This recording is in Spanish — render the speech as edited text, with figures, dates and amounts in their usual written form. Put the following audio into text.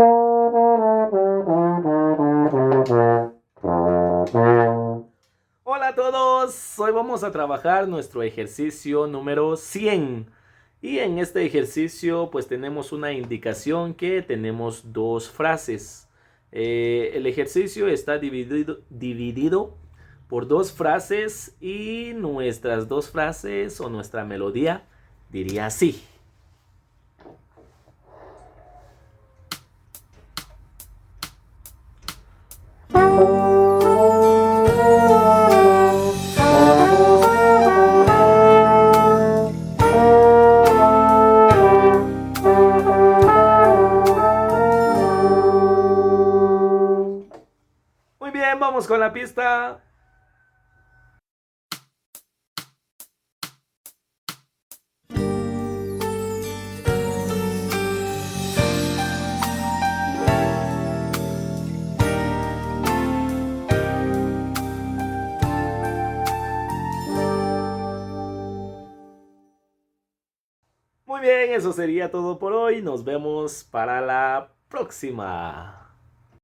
Hola a todos, hoy vamos a trabajar nuestro ejercicio número 100 y en este ejercicio pues tenemos una indicación que tenemos dos frases. El ejercicio está dividido por dos frases y nuestras dos frases o nuestra melodía diría así. Muy bien, vamos con la pista. Muy bien, eso sería todo por hoy. Nos vemos para la próxima.